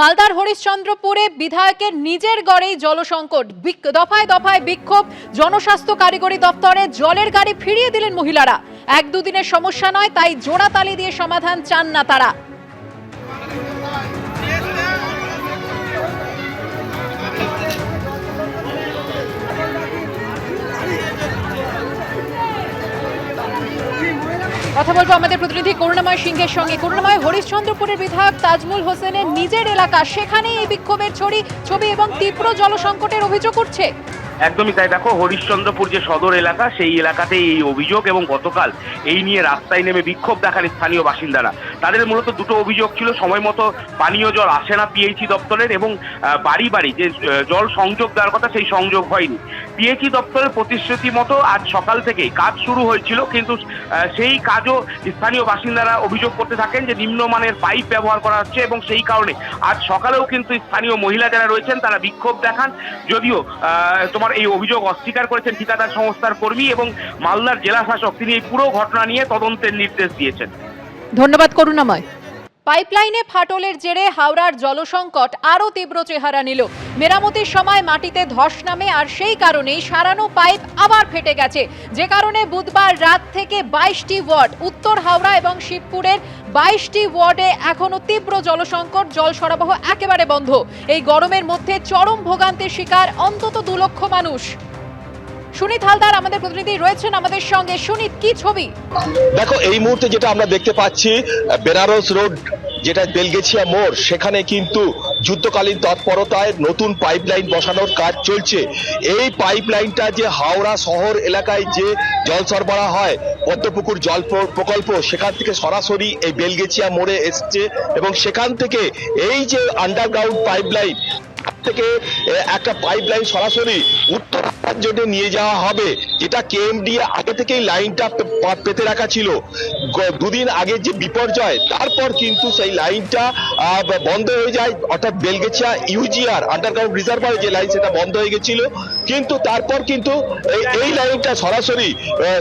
মালদার হরিশ্চন্দ্রপুরে বিধায়কের নিজের গড়েই জলসংকট, দফায় দফায় বিক্ষোভ। জনস্বাস্থ্য কারিগরি দপ্তরে জলের গাড়ি ফিরিয়ে দিলেন মহিলারা। এক দুদিনের সমস্যা নয়, তাই জোড়াতালি দিয়ে সমাধান চান না তারা। কথা বলবো আমাদের প্রতিনিধি করুণাময় সিংহের সঙ্গে। করুণাময়, হরিশ্চন্দ্রপুরের বিধায়ক তাজমুল হোসেনের নিজের এলাকা, সেখানে এই বিক্ষোভের ছবি এবং তীব্র জলসংকটের অভিযোগ উঠছে। একদমই তাই। দেখো, হরিশ্চন্দ্রপুর যে সদর এলাকা, সেই এলাকাতেই এই অভিযোগ, এবং গতকাল এই নিয়ে রাস্তায় নেমে বিক্ষোভ দেখান স্থানীয় বাসিন্দারা। তাদের মূলত দুটো অভিযোগ ছিল: সময় মতো পানীয় জল আসে না পিএইচই দপ্তরের, এবং বাড়ি বাড়ি যে জল সংযোগ দেওয়ার কথা সেই সংযোগ হয়নি। পিএইচই দপ্তরের প্রতিশ্রুতি মতো আজ সকাল থেকেই কাজ শুরু হয়েছিল, কিন্তু সেই কাজও স্থানীয় বাসিন্দারা অভিযোগ করতে থাকেন যে নিম্নমানের পাইপ ব্যবহার করা হচ্ছে, এবং সেই কারণে আজ সকালেও কিন্তু স্থানীয় মহিলা যারা রয়েছেন তারা বিক্ষোভ দেখান। যদিও এই অভিযোগ অস্বীকার করেছেন ঠিকাদার সংস্থার কর্মী, এবং মালদার জেলা শাসক তিনি এই পুরো ঘটনা নিয়ে তদন্তের নির্দেশ দিয়েছেন। ধন্যবাদ করুণাময়। পাইপলাইনে ফাটলের জেরে হাওড়ার জলসংকট আরও তীব্র চেহারা নিল। মেরামতির সময় মাটিতে ধস নামে, আর সেই কারণেই সারানো পাইপ আবার ফেটে গেছে, যে কারণে বুধবার রাত থেকে 22টি ওয়ার্ড, উত্তর হাওড়া এবং শিবপুরের 22টি ওয়ার্ডে এখনো তীব্র জলসংকট। জল সরবরাহ একেবারে বন্ধ। এই গরমের মধ্যে চরম ভোগান্তির শিকার অন্তত 2 লক্ষ মানুষ। সুনীত হালদার আমাদের প্রতিনিধি রয়েছেন আমাদের সঙ্গে। সুনীত, কি ছবি? দেখো, এই মুহূর্তে যেটা আমরা দেখতে পাচ্ছি, বেনারস রোড যেটা বেলগেছিয়া মোড়, সেখানে কিন্তু যুদ্ধকালীন তৎপরতায় নতুন পাইপলাইন বসানোর কাজ চলছে। এই পাইপলাইনটা যে হাওড়া শহর এলাকায় যে জল সরবরাহ হয় পদ্মপুকুর জল প্রকল্প, সেখান থেকে সরাসরি এই বেলগেছিয়া মোড়ে এসছে, এবং সেখান থেকে এই যে আন্ডারগ্রাউন্ড পাইপলাইন থেকে একটা পাইপলাইন সরাসরি উত্তর জন্য নিয়ে যাওয়া হবে, যেটা কেএমডি আগে থেকেই লাইনটা পেতে রাখা ছিল। দুদিন আগে যে বিপর্যয়, তারপর কিন্তু সেই লাইনটা বন্ধ হয়ে যায়, অর্থাৎ বেলগেছিয়া ইউজিআর আন্ডারগ্রাউন্ড রিজার্ভার যে লাইন, সেটা বন্ধ হয়ে গেছিল। কিন্তু তারপর কিন্তু এই লাইনটা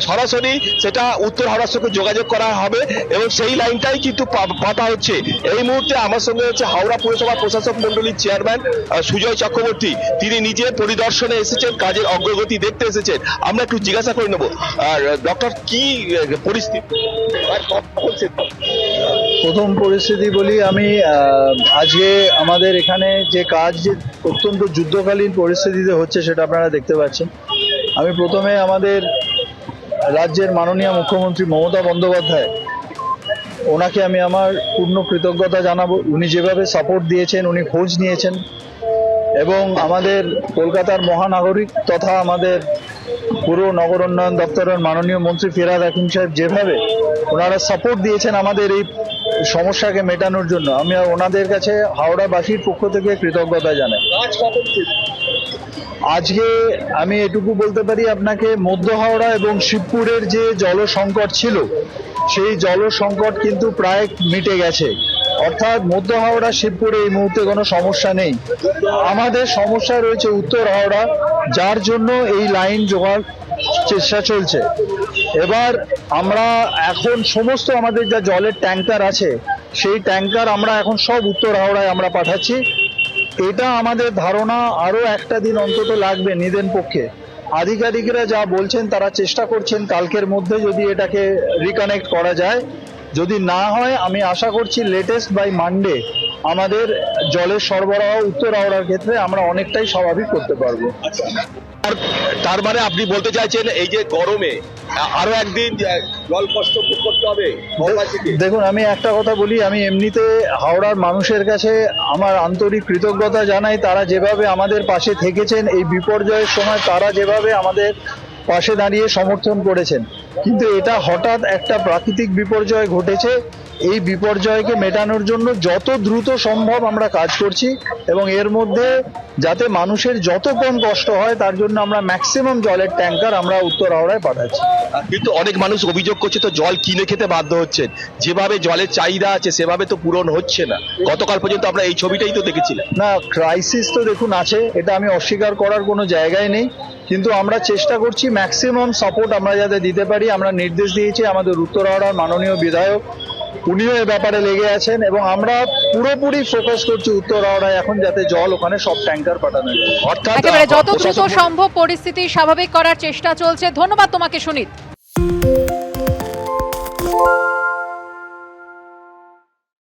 সরাসরি সেটা উত্তর হাওড়ার সঙ্গে যোগাযোগ করা হবে, এবং সেই লাইনটাই কিন্তু পাতা হচ্ছে। এই মুহূর্তে আমার সঙ্গে হচ্ছে হাওড়া পুরসভা প্রশাসক মন্ডলীর চেয়ারম্যান সুজয় চক্রবর্তী। তিনি নিজে পরিদর্শনে এসেছেন, কাজের অগ্রগতি দেখতে এসেছেন। আমরা একটু জিজ্ঞাসা করে নেব, আর ডক্টর, কি পরিস্থিতি? প্রথম পরিস্থিতি বলি আমি, আজকে আমাদের এখানে যে কাজ যে অত্যন্ত যুদ্ধকালীন পরিস্থিতিতে হচ্ছে, সেটা আপনারা দেখতে পাচ্ছেন। আমি প্রথমে আমাদের রাজ্যের মাননীয় মুখ্যমন্ত্রী মমতা বন্দ্যোপাধ্যায়, ওনাকে আমি আমার পূর্ণ কৃতজ্ঞতা জানাবো। উনি যেভাবে সাপোর্ট দিয়েছেন, উনি খোঁজ নিয়েছেন, এবং আমাদের কলকাতার মহানাগরিক তথা আমাদের পুরো নগর উন্নয়ন দপ্তরের মাননীয় মন্ত্রী ফিরহাদ হাকিম সাহেব যেভাবে ওনারা সাপোর্ট দিয়েছেন আমাদের এই সমস্যাকে মেটানোর জন্য, আমি ওনাদের কাছে হাওড়াবাসীর পক্ষ থেকে কৃতজ্ঞতা জানাই। আজকে আমি এটুকু বলতে পারি আপনাকে, মধ্য হাওড়া এবং শিবপুরের যে জল সংকট ছিল, সেই জল সংকট কিন্তু প্রায় মিটে গেছে। অর্থাৎ মধ্য হাওড়া শিবপুরে এই মুহূর্তে কোনো সমস্যা নেই। আমাদের সমস্যা রয়েছে উত্তর হাওড়া, যার জন্য এই লাইন জোগাড় চেষ্টা চলছে। এবার আমরা এখন সমস্ত আমাদের যা জলের ট্যাঙ্কার আছে, সেই ট্যাঙ্কার আমরা এখন সব উত্তর হাওড়ায় আমরা পাঠাচ্ছি। এটা আমাদের ধারণা আরো একটা দিন অন্তত লাগবে নিদেন পক্ষে। আধিকারিকরা যা বলছেন, তারা চেষ্টা করছেন কালকের মধ্যে যদি এটাকে রিকানেক্ট করা যায়। যদি না হয়, আমি আশা করছি লেটেস্ট বাই মানডে আমাদের জলের সরবরাহ উত্তর হাওড়ার ক্ষেত্রে আমরা অনেকটাই স্বাভাবিক করতে পারবো। তার মানে আপনি বলতে চাইছেন এই যে গরমে আরো একদিন জল কষ্ট করতে হবে? দেখুন, আমি একটা কথা বলি, আমি এমনিতে হাওড়ার মানুষের কাছে আমার আন্তরিক কৃতজ্ঞতা জানাই। তারা যেভাবে আমাদের পাশে থেকেছেন এই বিপর্যয়ের সময়, তারা যেভাবে আমাদের পাশে দাঁড়িয়ে সমর্থন করেছেন। কিন্তু এটা হঠাৎ একটা প্রাকৃতিক বিপর্যয় ঘটেছে। এই বিপর্যয়কে মেটানোর জন্য যত দ্রুত সম্ভব আমরা কাজ করছি, এবং এর মধ্যে যাতে মানুষের যত কম কষ্ট হয় তার জন্য আমরা ম্যাক্সিমাম জলের ট্যাঙ্কার আমরা উত্তর হাওড়ায় পাঠাচ্ছি। কিন্তু অনেক মানুষ অভিযোগ করছে তো জল কিনে খেতে বাধ্য হচ্ছেন, যেভাবে জলের চাহিদা আছে সেভাবে তো পূরণ হচ্ছে না। গতকাল পর্যন্ত আমরা এই ছবিটাই তো দেখেছিলাম। না, ক্রাইসিস তো দেখুন আছে, এটা আমি অস্বীকার করার কোনো জায়গায় নেই, কিন্তু আমরা চেষ্টা করছি ম্যাক্সিমাম সাপোর্ট আমরা যাতে দিতে পারি। আমরা নির্দেশ দিয়েছি আমাদের উত্তর হাওড়ার মাননীয় বিধায়ক উনিও এ ব্যাপারে লেগে আছেন এবং আমরা পুরোপুরি ফোকাস করছি উত্তর হাওড়ায় এখন যাতে জল ওখানে সব ট্যাঙ্কার পাঠানো যায়। অর্থাৎ একেবারে যত দ্রুত প্রশাসন- সম্ভব পরিস্থিতি স্বাভাবিক করার চেষ্টা চলছে। ধন্যবাদ তোমাকে সুনীত।